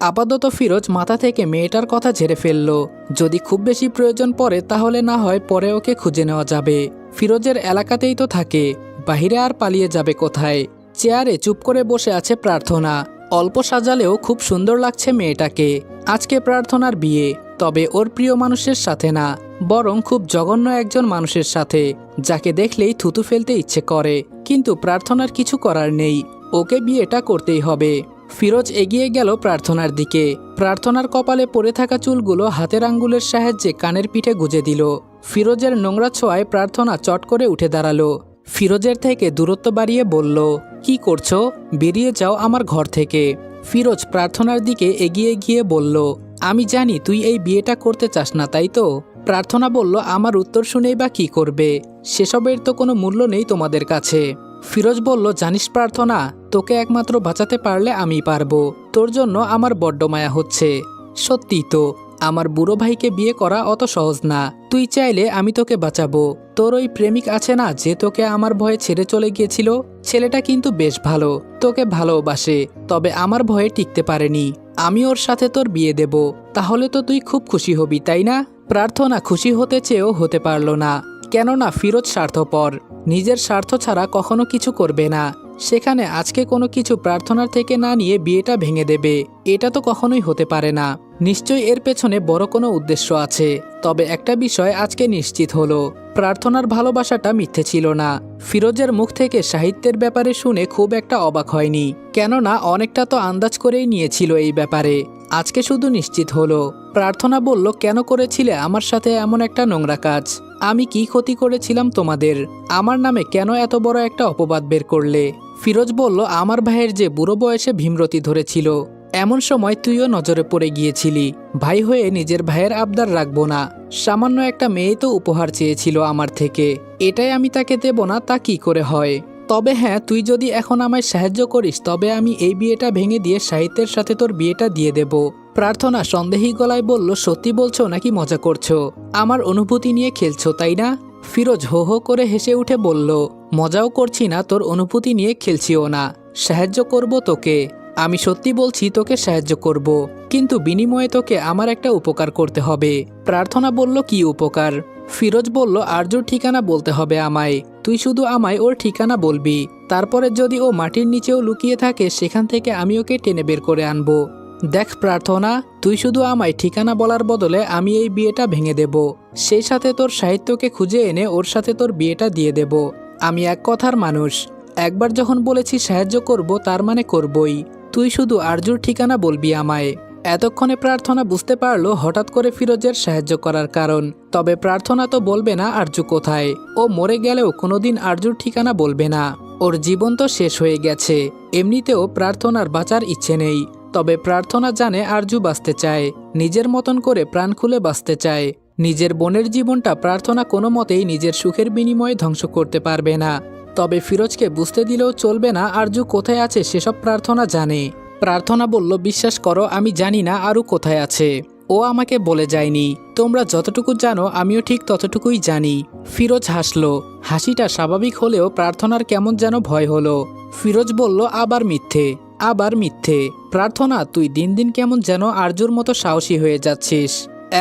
আপাতত ফিরোজ মাথা থেকে মেয়েটার কথা ঝেড়ে ফেলল। যদি খুব বেশি প্রয়োজন পড়ে তাহলে না হয় পরে ওকে খুঁজে নেওয়া যাবে। ফিরোজের এলাকাতেই তো থাকে, বাহিরে আর পালিয়ে যাবে কোথায়। চেয়ারে চুপ করে বসে আছে প্রার্থনা। অল্প সাজালেও খুব সুন্দর লাগছে মেয়েটাকে। আজকে প্রার্থনার বিয়ে, তবে ওর প্রিয় মানুষের সাথে না, বরং খুব জঘন্য একজন মানুষের সাথে, যাকে দেখলেই থুতু ফেলতে ইচ্ছে করে। কিন্তু প্রার্থনার কিছু করার নেই, ওকে বিয়েটা করতেই হবে। ফিরোজ এগিয়ে গেল প্রার্থনার দিকে। প্রার্থনার কপালে পড়ে থাকা চুলগুলো হাতের আঙ্গুলের সাহায্যে কানের পিঠে গুজে দিল। ফিরোজের নোংরা ছোঁয়ায় প্রার্থনা চট করে উঠে দাঁড়ালো। ফিরোজের থেকে দূরত্ব বাড়িয়ে বলল, কি করছো? বেরিয়ে যাও আমার ঘর থেকে। ফিরোজ প্রার্থনার দিকে এগিয়ে গিয়ে বলল, আমি জানি তুই এই বিয়েটা করতে চাস না, তাই তো? প্রার্থনা বলল, আমার উত্তর শুনেই বা কি করবে? সেসবের তো কোনো মূল্য নেই তোমাদের কাছে। ফিরোজ বলল, জানিস প্রার্থনা, তোকে একমাত্র বাঁচাতে পারলে আমিই পারবো। তোর জন্য আমার বড্ড মায়া হচ্ছে। সত্যি তো, আমার বুড়ো ভাইকে বিয়ে করা অত সহজ না। তুই চাইলে আমি তোকে বাঁচাবো। তোর ওই প্রেমিক আছে না, যে তোকে আমার ভয়ে ছেড়ে চলে গিয়েছিল, ছেলেটা কিন্তু বেশ ভালো, তোকে ভালোবাসে, তবে আমার ভয়ে টিকতে পারেনি। আমি ওর সাথে তোর বিয়ে দেব, তাহলে তো তুই খুব খুশি হবি, তাই না? প্রার্থনা খুশি হতে চেয়েও হতে পারল না, কেননা ফিরোজ স্বার্থপর, নিজের স্বার্থ ছাড়া কখনো কিছু করবে না। সেখানে আজকে কোনো কিছু প্রার্থনার থেকে না নিয়ে বিয়েটা ভেঙে দেবে, এটা তো কখনোই হতে পারে না। নিশ্চয়ই এর পেছনে বড় কোনো উদ্দেশ্য আছে। তবে একটা বিষয় আজকে নিশ্চিত হলো, প্রার্থনার ভালোবাসাটা মিথ্যে ছিল না। ফিরোজের মুখ থেকে সাহিত্যের ব্যাপারে শুনে খুব একটা অবাক হয়নি, কেননা অনেকটা তো আন্দাজ করেই নিয়েছিল এই ব্যাপারে। আজকে শুধু নিশ্চিত হলো। প্রার্থনা বলল, কেন করেছিলে আমার সাথে এমন একটা নোংরা কাজ? আমি কি ক্ষতি করেছিলাম তোমাদের? আমার নামে কেন এত বড় একটা অপবাদ বের করলে? ফিরোজ বলল, আমার ভাইয়ের যে বুড়ো বয়সে ভীমরতি ধরেছিল, এমন সময় তুইও নজরে পড়ে গিয়েছিলি। ভাই হয়ে নিজের ভাইয়ের আবদার রাখবো না? সামান্য একটা মেয়ে তো উপহার চেয়েছিল আমার থেকে, এটাই আমি তাকে দেব না, তা কি করে হয়? তবে হ্যাঁ, তুই যদি এখন আমায় সাহায্য করিস তবে আমি এই বিয়েটা ভেঙে দিয়ে সাহিত্যের সাথে তোর বিয়েটা দিয়ে দেব। প্রার্থনা সন্দেহী গলায় বলল, সত্যি বলছো নাকি মজা করছো? আমার অনুভূতি নিয়ে খেলছো, তাই না? ফিরোজ হো হো করে হেসে উঠে বলল, মজাও করছি না, তোর অনুভূতি নিয়ে খেলছিও না। সাহায্য করব তোকে, আমি সত্যি বলছি তোকে সাহায্য করব, কিন্তু বিনিময়ে তোকে আমার একটা উপকার করতে হবে। প্রার্থনা বলল, কি উপকার? ফিরোজ বলল, আরজুর ঠিকানা বলতে হবে আমায়। তুই শুধু আমায় ওর ঠিকানা বলবি, তারপরে যদি ও মাটির নিচেও লুকিয়ে থাকে সেখান থেকে আমি ওকে টেনে বের করে আনবো। দেখ প্রার্থনা, তুই শুধু আমায় ঠিকানা বলার বদলে আমি এই বিয়েটা ভেঙে দেব, সেই সাথে তোর সাহিত্যকে খুঁজে এনে ওর সাথে তোর বিয়েটা দিয়ে দেব। আমি এক কথার মানুষ, একবার যখন বলেছি সাহায্য করব তার মানে করবই। তুই শুধু আরজুর ঠিকানা বলবি আমায়। এতক্ষণে প্রার্থনা বুঝতে পারলো হঠাৎ করে ফিরোজের সাহায্য করার কারণ। তবে প্রার্থনা তো বলবে না আরজু কোথায়। ও মরে গেলেও কোনোদিন আরজুর ঠিকানা বলবে না। ওর জীবন তো শেষ হয়ে গেছে, এমনিতেও প্রার্থনার বাঁচার ইচ্ছে নেই। তবে প্রার্থনা জানে আরজু বাঁচতে চায়, নিজের মতন করে প্রাণ খুলে বাঁচতে চায়। নিজের বোনের জীবনটা প্রার্থনা কোনো মতেই নিজের সুখের বিনিময়ে ধ্বংস করতে পারবে না। তবে ফিরোজকে বুঝতে দিলেও চলবে না আরজু কোথায় আছে সেসব প্রার্থনা জানে। প্রার্থনা বলল, বিশ্বাস করো আমি জানি না আরু কোথায় আছে, ও আমাকে বলে যায়নি। তোমরা যতটুকু জানো আমিও ঠিক ততটুকুই জানি। ফিরোজ হাসলো, হাসিটা স্বাভাবিক হলেও প্রার্থনার কেমন যেন ভয় হলো। ফিরোজ বলল, আবার মিথ্যে, আবার মিথ্যে। প্রার্থনা, তুই দিন দিন কেমন যেন আরজুর মতো সাহসী হয়ে যাচ্ছিস।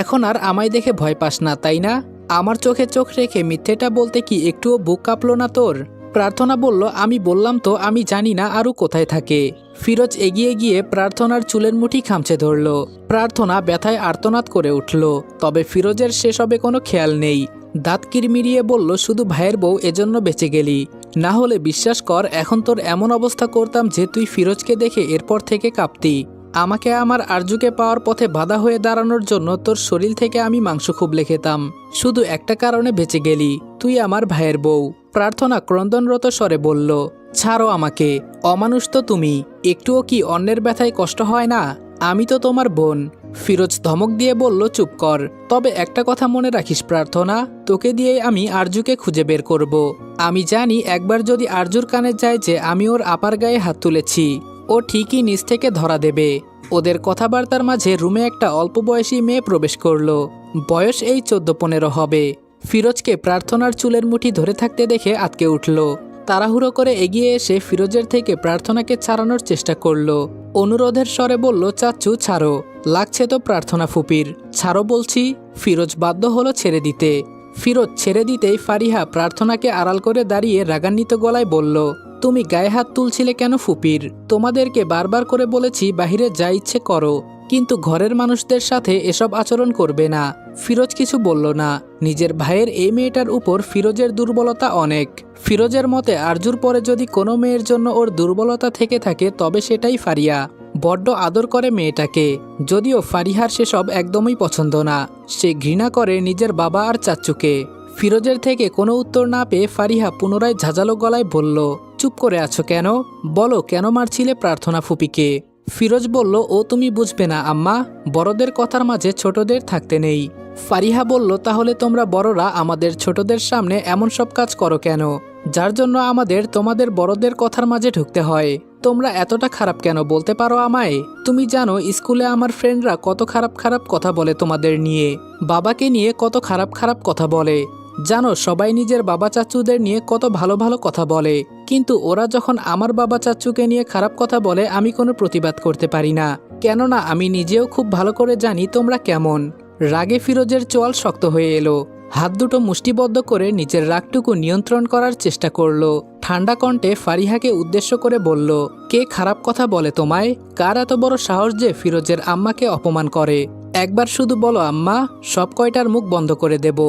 এখন আর আমায় দেখে ভয় পাস না, তাই না? আমার চোখে চোখ রেখে মিথ্যেটা বলতে কি একটুও বুক কাঁপলো না তোর? প্রার্থনা বলল, আমি বললাম তো আমি জানি না আরু কোথায় থাকে। ফিরোজ এগিয়ে গিয়ে প্রার্থনার চুলের মুঠি খামচে ধরল। প্রার্থনা ব্যথায় আর্তনাদ করে উঠল, তবে ফিরোজের সেসবে কোনো খেয়াল নেই। দাঁত কিরমিরিয়ে বলল, শুধু ভাইয়ের বউ এজন্য বেঁচে গেলি, না হলে বিশ্বাস কর এখন তোর এমন অবস্থা করতাম যে তুই ফিরোজকে দেখে এরপর থেকে কাঁপতি। আমাকে আমার আরজুকে পাওয়ার পথে বাধা হয়ে দাঁড়ানোর জন্য তোর শরীর থেকে আমি মাংস খুবলে খেতাম। শুধু একটা কারণে বেঁচে গেলি, তুই আমার ভাইয়ের বউ। প্রার্থনা ক্রন্দনরত স্বরে বলল, ছাড়ো আমাকে, অমানুষ তো তুমি, একটুও কি অন্যের ব্যথায় কষ্ট হয় না? আমি তো তোমার বোন। ফিরোজ ধমক দিয়ে বলল, চুপ কর। তবে একটা কথা মনে রাখিস প্রার্থনা, তোকে দিয়েই আমি আরজুকে খুঁজে বের করব। আমি জানি একবার যদি আরজুর কানে যায় যে আমি ওর আপার গায়ে হাত তুলেছি, ও ঠিকই নিজ থেকে ধরা দেবে। ওদের কথাবার্তার মাঝে রুমে একটা অল্প বয়সী মেয়ে প্রবেশ করলো। বয়স এই 14-15 হবে। ফিরোজকে প্রার্থনার চুলের মুঠি ধরে থাকতে দেখে আটকে উঠল। তাড়াহুড়ো করে এগিয়ে এসে ফিরোজের থেকে প্রার্থনাকে ছাড়ানোর চেষ্টা করলো। অনুরোধের স্বরে বলল, চাচ্চু ছাড়ো, লাগছে তো প্রার্থনা ফুপির, ছাড়ো বলছি। ফিরোজ বাধ্য হলো ছেড়ে দিতে। ফিরোজ ছেড়ে দিতেই ফারিহা প্রার্থনাকে আড়াল করে দাঁড়িয়ে রাগান্বিত গলায় বলল, তুমি গায়ে হাত তুলছিলে কেন ফুপির? তোমাদেরকে বারবার করে বলেছি বাহিরে যা ইচ্ছে করো, কিন্তু ঘরের মানুষদের সাথে এসব আচরণ করবে না। ফিরোজ কিছু বলল না। নিজের ভাইয়ের এই মেয়েটার উপর ফিরোজের দুর্বলতা অনেক। ফিরোজের মতে আরজুর পরে যদি কোনো মেয়ের জন্য ওর দুর্বলতা থেকে থাকে তবে সেটাই ফারিয়া। বড্ড আদর করে মেয়েটাকে, যদিও ফারিহার সেসব একদমই পছন্দ না। সে ঘৃণা করে নিজের বাবা আর চাচ্চুকে। ফিরোজের থেকে কোনো উত্তর না পেয়ে ফারিহা পুনরায় ঝাঁঝালো গলায় বলল, চুপ করে আছো কেন? বলো কেন মারছিলে প্রার্থনা ফুপিকে? ফিরোজ বলল, ও তুমি বুঝবে না আম্মা, বড়দের কথার মাঝে ছোটদের থাকতে নেই। ফারিহা বলল, তাহলে তোমরা বড়রা আমাদের ছোটদের সামনে এমন সব কাজ করো কেন, যার জন্য আমাদের তোমাদের বড়দের কথার মাঝে ঢুকতে হয়? তোমরা এতটা খারাপ কেন বলতে পারো আমায়? তুমি জানো স্কুলে আমার ফ্রেন্ডরা কত খারাপ খারাপ কথা বলে তোমাদের নিয়ে, বাবাকে নিয়ে কত খারাপ খারাপ কথা বলে। জানো সবাই নিজের বাবা চাচ্চুদের নিয়ে কত ভালো ভালো কথা বলে, কিন্তু ওরা যখন আমার বাবা চাচ্চুকে নিয়ে খারাপ কথা বলে আমি কোনো প্রতিবাদ করতে পারি না, কেননা আমি নিজেও খুব ভালো করে জানি তোমরা কেমন। রাগে ফিরোজের চোয়াল শক্ত হয়ে এলো। হাত দুটো মুষ্টিবদ্ধ করে নিজের রাগটুকু নিয়ন্ত্রণ করার চেষ্টা করলো। ঠান্ডা কণ্ঠে ফারিহাকে উদ্দেশ্য করে বলল, কে খারাপ কথা বলে তোমায়? কার এত বড় সাহস যে ফিরোজের আম্মাকে অপমান করে? একবার শুধু বলো আম্মা, সব কয়টার মুখ বন্ধ করে দেব।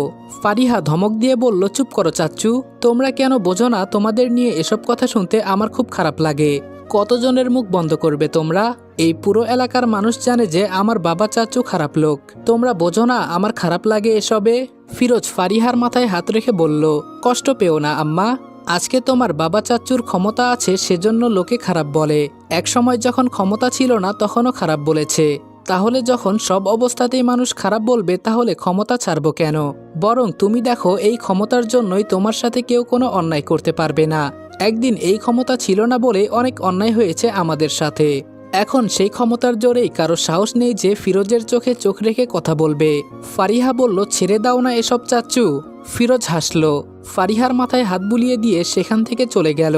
ফারিহা ধমক দিয়ে বলল, চুপ করো চাচ্চু, তোমরা কেন বোঝো না তোমাদের নিয়ে এসব কথা শুনতে আমার খুব খারাপ লাগে। কতজনের মুখ বন্ধ করবে তোমরা? এই পুরো এলাকার মানুষ জানে যে আমার বাবা চাচ্চু খারাপ লোক, তোমরা বোঝো না আমার খারাপ লাগে এসবে? ফিরোজ ফারিহার মাথায় হাত রেখে বলল, কষ্ট পেও না আম্মা, আজকে তোমার বাবা চাচ্চুর ক্ষমতা আছে সেজন্য লোকে খারাপ বলে, এক সময় যখন ক্ষমতা ছিল না তখনও খারাপ বলেছে। তাহলে যখন সব অবস্থাতেই মানুষ খারাপ বলবে তাহলে ক্ষমতা ছাড়বো কেন? বরং তুমি দেখো এই ক্ষমতার জন্যই তোমার সাথে কেউ কোনো অন্যায় করতে পারবে না। একদিন এই ক্ষমতা ছিল না বলে অনেক অন্যায় হয়েছে আমাদের সাথে। এখন সেই ক্ষমতার জোরেই কারো সাহস নেই যে ফিরোজের চোখে চোখ রেখে কথা বলবে। ফারিহা বলল, ছেড়ে দাও না এসব চাচ্চু। ফিরোজ হাসল। ফারিহার মাথায় হাত বুলিয়ে দিয়ে সেখান থেকে চলে গেল।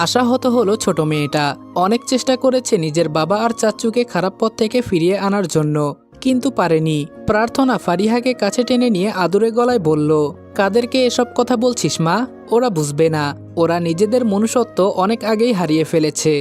আশাহত হলো ছোট মেয়েটা। অনেক চেষ্টা করেছে নিজের বাবা আর চাচ্চুকে খারাপ পথ থেকে ফিরিয়ে আনার জন্য, কিন্তু পারেনি। প্রার্থনা ফারিহাকে কাছে টেনে নিয়ে আদুরে গলায় বলল, কাদেরকে এসব কথা বলছিস মা? ওরা বুঝবে না, ওরা নিজেদের মনুষ্যত্ব অনেক আগেই হারিয়ে ফেলেছে।